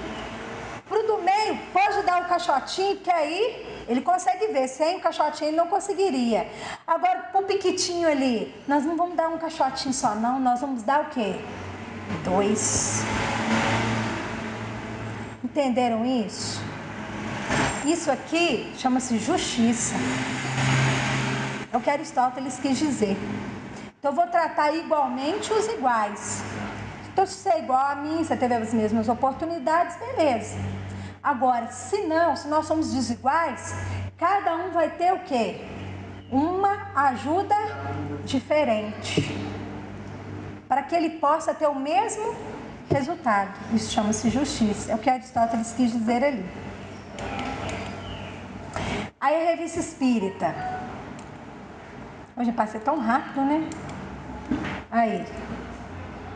Para o do meio pode dar o caixotinho, que aí ele consegue ver. Sem o caixotinho ele não conseguiria. Agora para o piquitinho ali, nós não vamos dar um caixotinho só não, nós vamos dar o quê? 2. Entenderam isso? Isso aqui chama-se justiça. É o que Aristóteles quis dizer. Então eu vou tratar igualmente os iguais. Então se você é igual a mim, você teve as mesmas oportunidades, beleza. Agora, se não, se nós somos desiguais, cada um vai ter o quê? Uma ajuda diferente. Para que ele possa ter o mesmo resultado. Isso chama-se justiça. É o que Aristóteles quis dizer ali. Aí a Revista Espírita. Hoje passei tão rápido, né? Aí.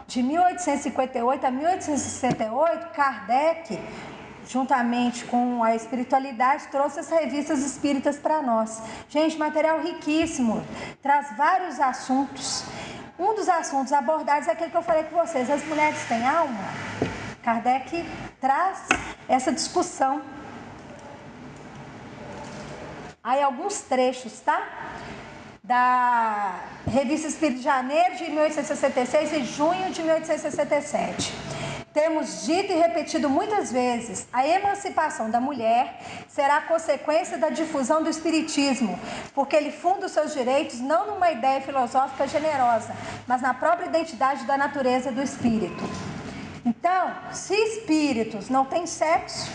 De 1858 a 1868, Kardec, juntamente com a espiritualidade, trouxe as revistas espíritas para nós. Gente, material riquíssimo. Traz vários assuntos. Um dos assuntos abordados é aquele que eu falei com vocês. As mulheres têm alma? Kardec traz essa discussão. Aí alguns trechos, tá? Da Revista Espírita de janeiro de 1866 e junho de 1867. Temos dito e repetido muitas vezes, a emancipação da mulher será consequência da difusão do espiritismo, porque ele funda os seus direitos não numa ideia filosófica generosa, mas na própria identidade da natureza do espírito. Então, se espíritos não têm sexo,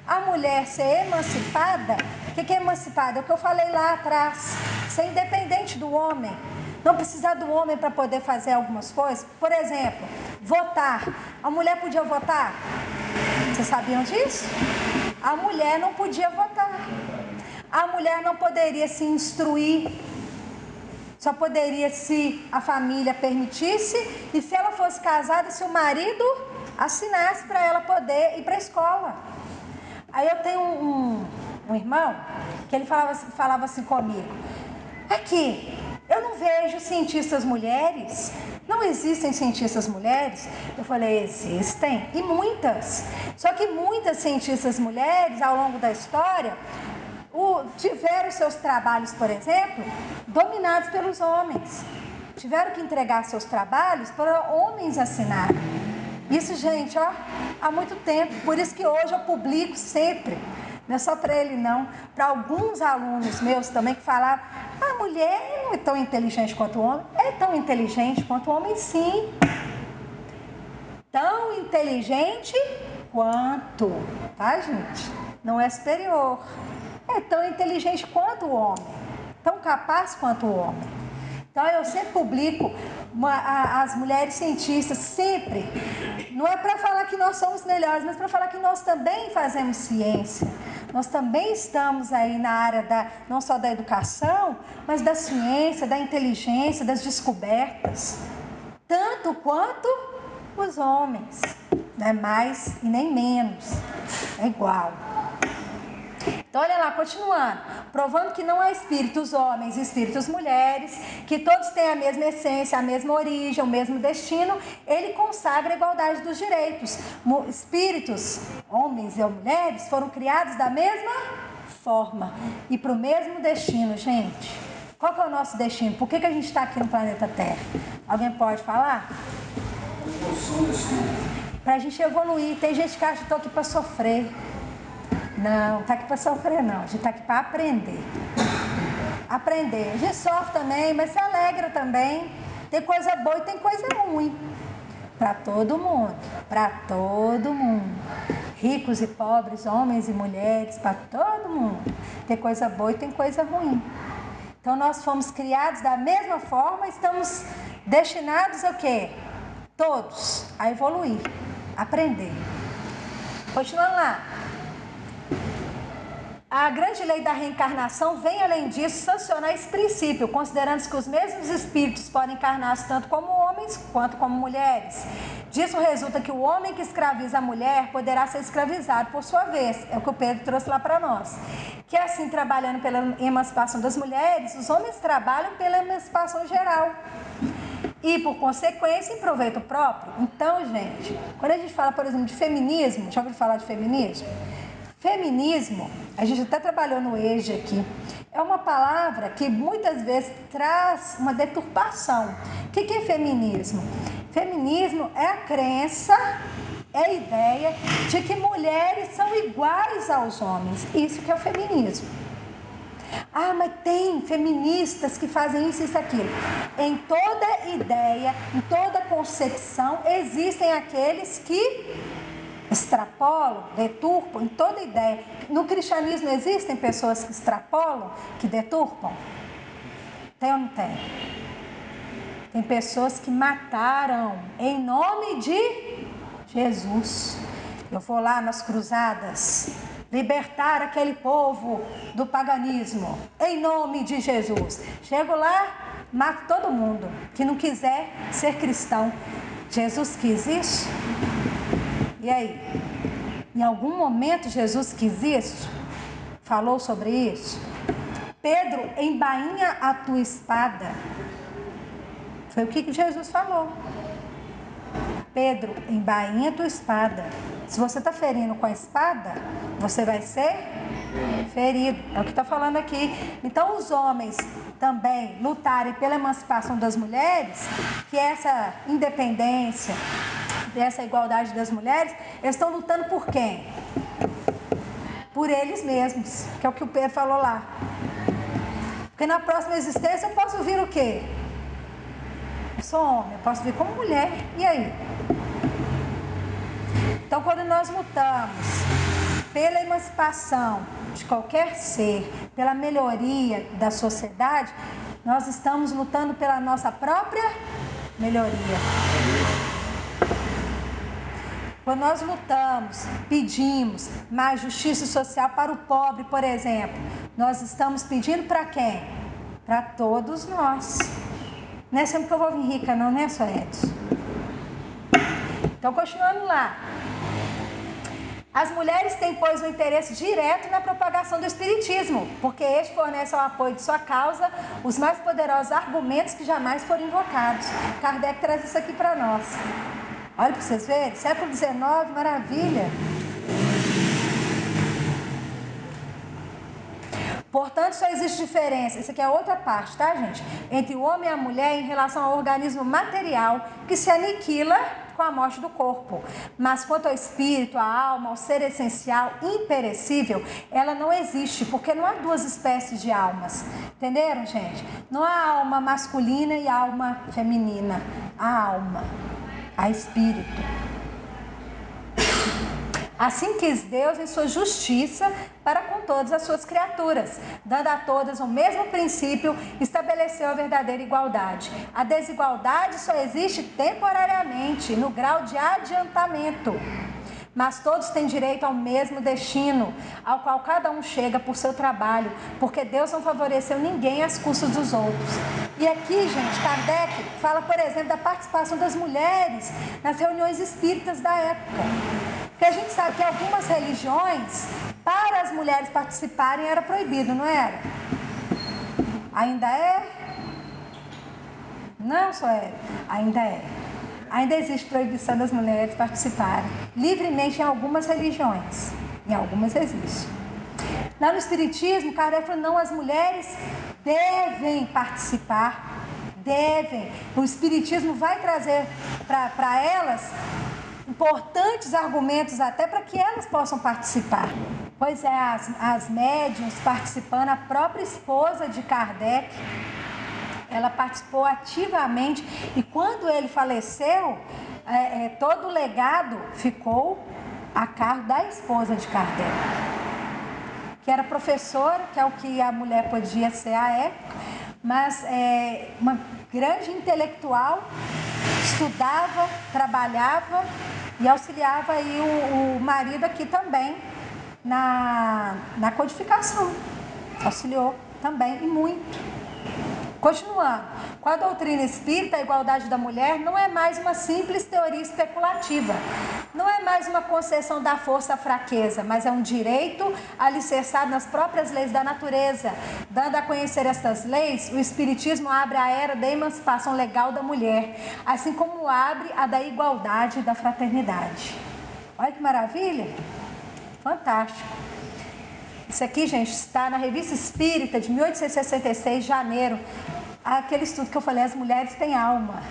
a mulher ser emancipada, o que é emancipada? É o que eu falei lá atrás, ser independente do homem, não precisar do homem para poder fazer algumas coisas. Por exemplo, votar. A mulher podia votar? Vocês sabiam disso? A mulher não podia votar. A mulher não poderia se instruir. Só poderia se a família permitisse e se ela fosse casada, se o marido assinasse para ela poder ir para a escola. Aí eu tenho um irmão que ele falava assim comigo: aqui, eu não vejo cientistas mulheres, não existem cientistas mulheres. Eu falei, existem, e muitas. Só que muitas cientistas mulheres, ao longo da história, tiveram seus trabalhos, por exemplo, dominados pelos homens. Tiveram que entregar seus trabalhos para homens assinarem. Isso, gente, ó, há muito tempo. Por isso que hoje eu publico sempre. Não é só para ele, não. Para alguns alunos meus também que falavam: a mulher não é tão inteligente quanto o homem. É tão inteligente quanto o homem, sim. Tão inteligente quanto, tá, gente? Não é superior. É tão inteligente quanto o homem. Tão capaz quanto o homem. Então eu sempre publico as mulheres cientistas, sempre. Não é para falar que nós somos melhores, mas para falar que nós também fazemos ciência. Nós também estamos aí na área não só da educação, mas da ciência, da inteligência, das descobertas. Tanto quanto os homens. Não é mais e nem menos. É igual. Então, olha lá, continuando. Provando que não há espíritos homens e espíritos mulheres, que todos têm a mesma essência, a mesma origem, o mesmo destino, ele consagra a igualdade dos direitos. Espíritos, homens e mulheres, foram criados da mesma forma e para o mesmo destino, gente. Qual que é o nosso destino? Por que a gente está aqui no planeta Terra? Alguém pode falar? Para a gente evoluir. Tem gente que acha que estou aqui para sofrer. Não, está aqui para sofrer não. A gente está aqui para aprender. Aprender. A gente sofre também, mas se alegra também. Tem coisa boa e tem coisa ruim. Para todo mundo. Para todo mundo. Ricos e pobres, homens e mulheres, para todo mundo. Tem coisa boa e tem coisa ruim. Então nós fomos criados da mesma forma, estamos destinados a quê? Todos a evoluir, aprender. Continuando lá. A grande lei da reencarnação vem, além disso, sancionar esse princípio, considerando que os mesmos espíritos podem encarnar-se tanto como homens quanto como mulheres. Disso resulta que o homem que escraviza a mulher poderá ser escravizado por sua vez. É o que o Pedro trouxe lá para nós. Que assim, trabalhando pela emancipação das mulheres, os homens trabalham pela emancipação geral. E, por consequência, em proveito próprio. Então, gente, quando a gente fala, por exemplo, de feminismo, já ouviu falar de feminismo? Feminismo, a gente até trabalhou no EJA aqui, é uma palavra que muitas vezes traz uma deturpação. O que é feminismo? Feminismo é a crença, é a ideia de que mulheres são iguais aos homens. Isso que é o feminismo. Ah, mas tem feministas que fazem isso e isso, aquilo. Em toda ideia, em toda concepção, existem aqueles que extrapolam, deturpam, em toda ideia. No cristianismo existem pessoas que extrapolam, que deturpam? Tem ou não tem? Tem pessoas que mataram em nome de Jesus. Eu vou lá nas cruzadas libertar aquele povo do paganismo em nome de Jesus. Chego lá, mato todo mundo que não quiser ser cristão. Jesus quis isso? E aí? Em algum momento Jesus quis isso? Falou sobre isso? Pedro, embainha a tua espada. Foi o que Jesus falou. Pedro, embainha a tua espada. Se você está ferindo com a espada, você vai ser ferido. É o que está falando aqui. Então, os homens também lutarem pela emancipação das mulheres, que é essa independência, dessa igualdade das mulheres, eles estão lutando por quem? Por eles mesmos, que é o que o Pedro falou lá. Porque na próxima existência eu posso vir o quê? Eu sou homem, eu posso vir como mulher. E aí? Então, quando nós lutamos pela emancipação de qualquer ser, pela melhoria da sociedade, nós estamos lutando pela nossa própria melhoria. Quando nós lutamos, pedimos mais justiça social para o pobre, por exemplo, nós estamos pedindo para quem? Para todos nós. Não é sempre que eu vou vir rica não, né, só Edson? Então, continuando lá. As mulheres têm, pois, um interesse direto na propagação do espiritismo, porque este fornece ao apoio de sua causa os mais poderosos argumentos que jamais foram invocados. Kardec traz isso aqui para nós. Olha para vocês verem, século XIX, maravilha. Portanto, só existe diferença, isso aqui é outra parte, tá, gente? Entre o homem e a mulher em relação ao organismo material que se aniquila com a morte do corpo. Mas quanto ao espírito, à alma, ao ser essencial, imperecível, ela não existe, porque não há duas espécies de almas. Entenderam, gente? Não há alma masculina e alma feminina. Há alma, há espírito. Assim quis Deus em sua justiça para com todas as suas criaturas, dando a todas o mesmo princípio, estabeleceu a verdadeira igualdade. A desigualdade só existe temporariamente, no grau de adiantamento. Mas todos têm direito ao mesmo destino, ao qual cada um chega por seu trabalho, porque Deus não favoreceu ninguém às custas dos outros. E aqui, gente, Kardec fala, por exemplo, da participação das mulheres nas reuniões espíritas da época. Porque a gente sabe que algumas religiões para as mulheres participarem era proibido, não era? Ainda é? Não, Sueli? Ainda é. Ainda existe proibição das mulheres participarem livremente em algumas religiões. Em algumas existe. Lá no Espiritismo, Kardec falou, não, as mulheres devem participar, devem. O Espiritismo vai trazer para elas importantes argumentos até para que elas possam participar. Pois é, as médiuns participando, a própria esposa de Kardec, ela participou ativamente e quando ele faleceu, todo o legado ficou a cargo da esposa de Kardec, que era professora, que é o que a mulher podia ser à época, mas uma grande intelectual, estudava, trabalhava e auxiliava aí o marido aqui também na codificação, auxiliou também e muito. Continuando, com a doutrina espírita, a igualdade da mulher não é mais uma simples teoria especulativa, não é mais uma concessão da força à fraqueza, mas é um direito alicerçado nas próprias leis da natureza. Dando a conhecer estas leis, o Espiritismo abre a era da emancipação legal da mulher, assim como abre a da igualdade e da fraternidade. Olha que maravilha! Fantástico! Isso aqui, gente, está na Revista Espírita de 1866, janeiro. Aquele estudo que eu falei, as mulheres têm alma.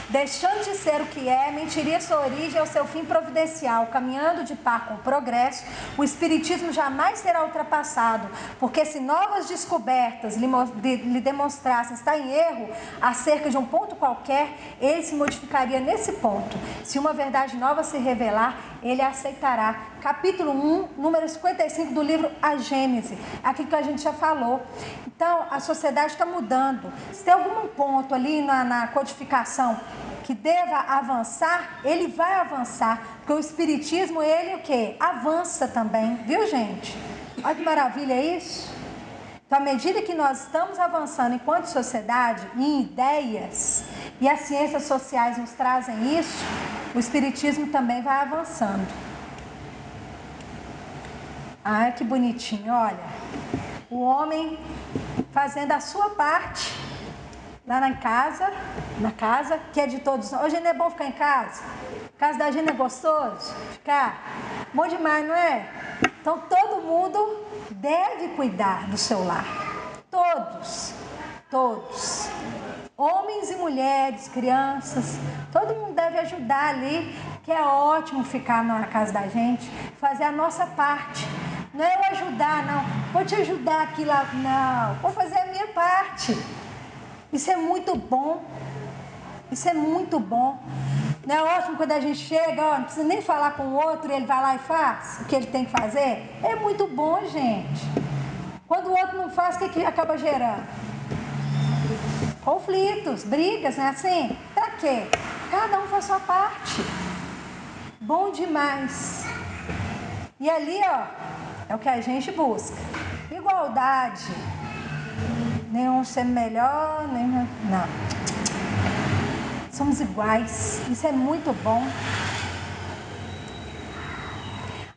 Deixando de ser o que é, mentiria sua origem ao seu fim providencial, caminhando de par com o progresso, o Espiritismo jamais será ultrapassado, porque se novas descobertas lhe demonstrassem estar em erro acerca de um ponto qualquer, ele se modificaria nesse ponto. Se uma verdade nova se revelar, ele a aceitará. Capítulo 1, número 55 do livro A Gênese, aquilo que a gente já falou. Então, a sociedade está mudando. Se tem algum ponto ali na codificação que deva avançar, ele vai avançar, porque o Espiritismo, ele o quê? Avança também, viu, gente? Olha que maravilha isso. Então, à medida que nós estamos avançando enquanto sociedade, em ideias, e as ciências sociais nos trazem isso, o Espiritismo também vai avançando. Ah, que bonitinho, olha. O homem fazendo a sua parte lá na casa, que é de todos. Hoje não é bom ficar em casa? A casa da gente é gostoso ficar? Bom demais, não é? Então todo mundo deve cuidar do seu lar. Todos. Homens e mulheres, crianças, todo mundo deve ajudar ali, que é ótimo ficar na casa da gente, fazer a nossa parte. Não é eu ajudar, não. Vou te ajudar aqui lá, não. Vou fazer a minha parte. Isso é muito bom. Isso é muito bom. Não é ótimo quando a gente chega, ó, não precisa nem falar com o outro, ele vai lá e faz o que ele tem que fazer? É muito bom, gente. Quando o outro não faz, o que acaba gerando? Conflitos, brigas, não é assim? Pra quê? Cada um faz a sua parte. Bom demais. E ali, ó, é o que a gente busca. Igualdade. Nenhum ser melhor, nenhum... Não. Somos iguais. Isso é muito bom.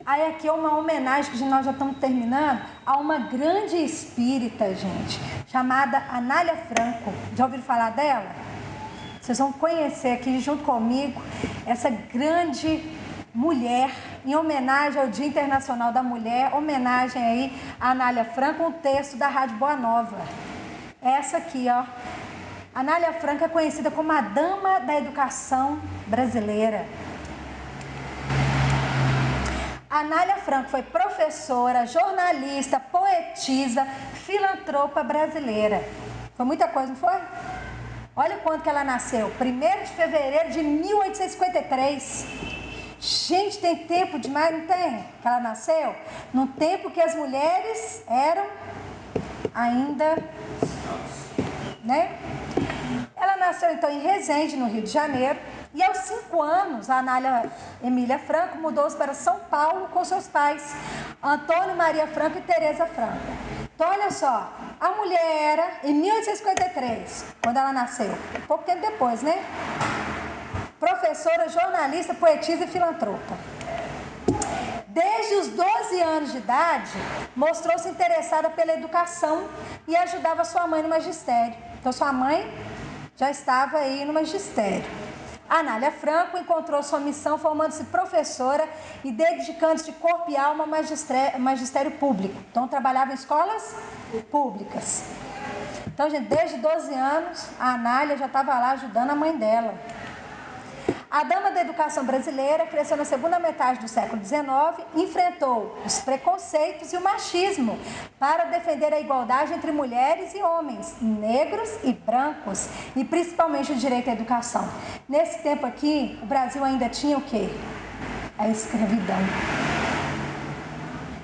Aí aqui é uma homenagem que nós já estamos terminando a uma grande espírita, gente, chamada Anália Franco. Já ouviram falar dela? Vocês vão conhecer aqui junto comigo essa grande mulher, em homenagem ao Dia Internacional da Mulher, homenagem aí a Anália Franco, um texto da Rádio Boa Nova. Essa aqui, ó. Anália Franco é conhecida como a Dama da Educação Brasileira. Anália Franco foi professora, jornalista, poetisa, filantropa brasileira. Foi muita coisa, não foi? Olha quando que ela nasceu. 1º de fevereiro de 1853. Gente, tem tempo demais, não tem? Que ela nasceu? No tempo que as mulheres eram ainda, né? Ela nasceu então em Resende, no Rio de Janeiro. E aos 5 anos, a Anália Emília Franco mudou-se para São Paulo com seus pais, Antônio Maria Franco e Teresa Franco. Então, olha só, a mulher era, em 1853, quando ela nasceu, pouco tempo depois, né? professora, jornalista, poetisa e filantropa. Desde os 12 anos de idade, mostrou-se interessada pela educação e ajudava sua mãe no magistério. Então, sua mãe já estava aí no magistério. Anália Franco encontrou sua missão formando-se professora e dedicando-se de corpo e alma ao magistério público. Então, trabalhava em escolas públicas. Então, gente, desde 12 anos, a Anália já estava lá ajudando a mãe dela. A dama da educação brasileira cresceu na segunda metade do século XIX, enfrentou os preconceitos e o machismo para defender a igualdade entre mulheres e homens, negros e brancos, e principalmente o direito à educação. Nesse tempo aqui, o Brasil ainda tinha o quê? A escravidão.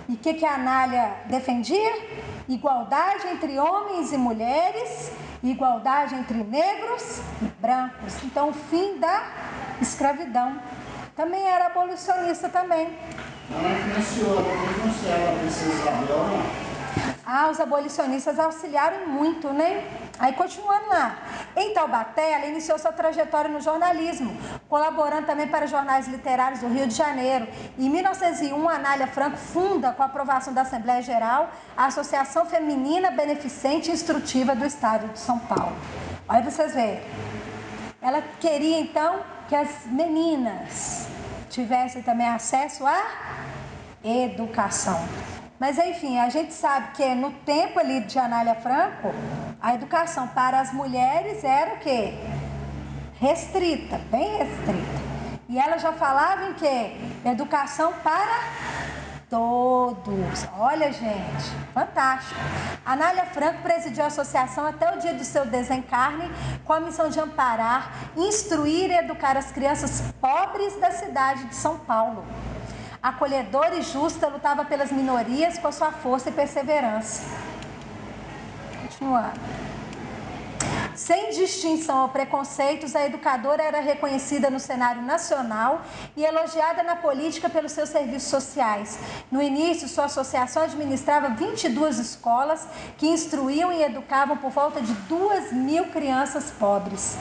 E o que a Anália defendia? Igualdade entre homens e mulheres, igualdade entre negros e brancos. Então, o fim da escravidão. Também era abolicionista também. Ela influenciou a princesa Isabel, né? Ah, os abolicionistas auxiliaram muito, né? Aí, continuando lá. Em Taubaté, ela iniciou sua trajetória no jornalismo, colaborando também para jornais literários do Rio de Janeiro. Em 1901, Anália Franco funda, com a aprovação da Assembleia Geral, a Associação Feminina Beneficente e Instrutiva do Estado de São Paulo. Olha para vocês verem. Ela queria, então, que as meninas tivessem também acesso à educação. Mas, enfim, a gente sabe que no tempo ali de Anália Franco, a educação para as mulheres era o quê? Restrita, bem restrita. E ela já falava em quê? Educação para todos. Olha, gente, fantástico. Anália Franco presidiu a associação até o dia do seu desencarne, com a missão de amparar, instruir e educar as crianças pobres da cidade de São Paulo. Acolhedora e justa, lutava pelas minorias com a sua força e perseverança. Continuando. Sem distinção ou preconceitos, a educadora era reconhecida no cenário nacional e elogiada na política pelos seus serviços sociais. No início, sua associação administrava 22 escolas que instruíam e educavam por volta de 2.000 crianças pobres.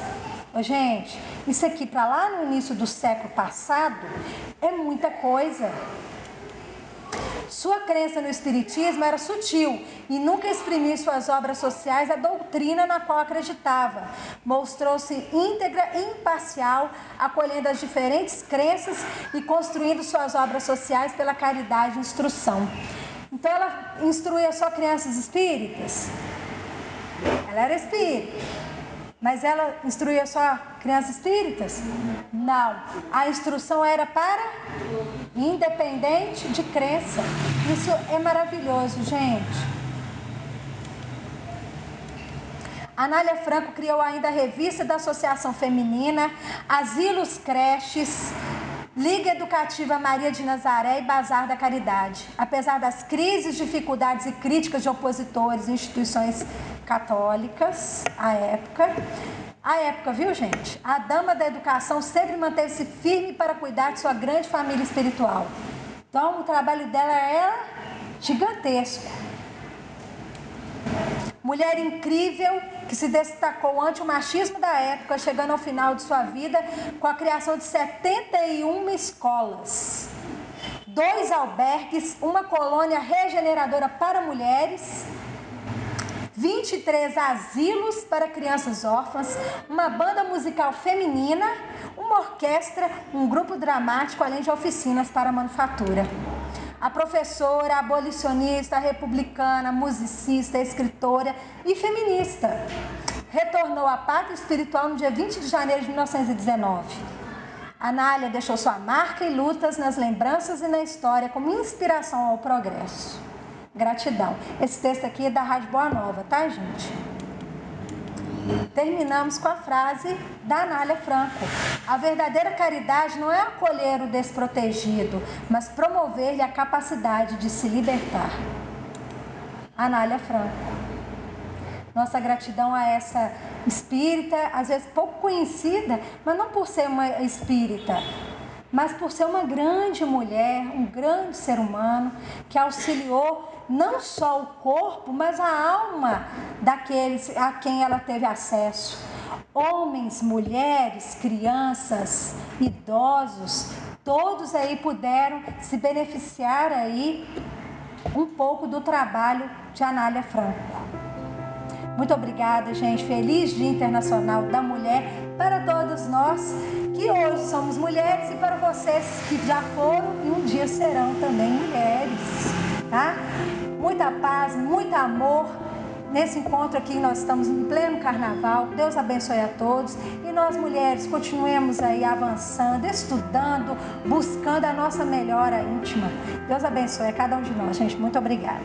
Gente, isso aqui para lá no início do século passado é muita coisa. Sua crença no espiritismo era sutil e nunca exprimiu em suas obras sociais a doutrina na qual acreditava. Mostrou-se íntegra e imparcial, acolhendo as diferentes crenças e construindo suas obras sociais pela caridade e instrução. Então ela instruía só crianças espíritas? Ela era espírita. Mas ela instruía só crianças espíritas? Não. A instrução era para independente de crença. Isso é maravilhoso, gente. Anália Franco criou ainda a revista da Associação Feminina, Asilos Creches, Liga Educativa Maria de Nazaré e Bazar da Caridade. Apesar das crises, dificuldades e críticas de opositores e instituições católicas à época, viu, gente? A dama da educação sempre manteve-se firme para cuidar de sua grande família espiritual. Então, o trabalho dela era gigantesco. Mulher incrível que se destacou ante o machismo da época, chegando ao final de sua vida com a criação de 71 escolas, 2 albergues, uma colônia regeneradora para mulheres, 23 asilos para crianças órfãs, uma banda musical feminina, uma orquestra, um grupo dramático, além de oficinas para manufatura. A professora, abolicionista, republicana, musicista, escritora e feminista. Retornou à pátria espiritual no dia 20 de janeiro de 1919. Anália deixou sua marca e lutas nas lembranças e na história como inspiração ao progresso. Gratidão. Esse texto aqui é da Rádio Boa Nova, tá, gente? Terminamos com a frase da Anália Franco. A verdadeira caridade não é acolher o desprotegido, mas promover-lhe a capacidade de se libertar. Anália Franco. Nossa gratidão a essa espírita, às vezes pouco conhecida, mas não por ser uma espírita, mas por ser uma grande mulher, um grande ser humano que auxiliou não só o corpo, mas a alma daqueles a quem ela teve acesso. Homens, mulheres, crianças, idosos, todos aí puderam se beneficiar aí um pouco do trabalho de Anália Franco. Muito obrigada, gente. Feliz Dia Internacional da Mulher para todas nós que hoje somos mulheres e para vocês que já foram e um dia serão também mulheres, tá? Muita paz, muito amor nesse encontro aqui. Nós estamos em pleno carnaval. Deus abençoe a todos e nós mulheres continuemos aí avançando, estudando, buscando a nossa melhora íntima. Deus abençoe a cada um de nós, gente. Muito obrigada.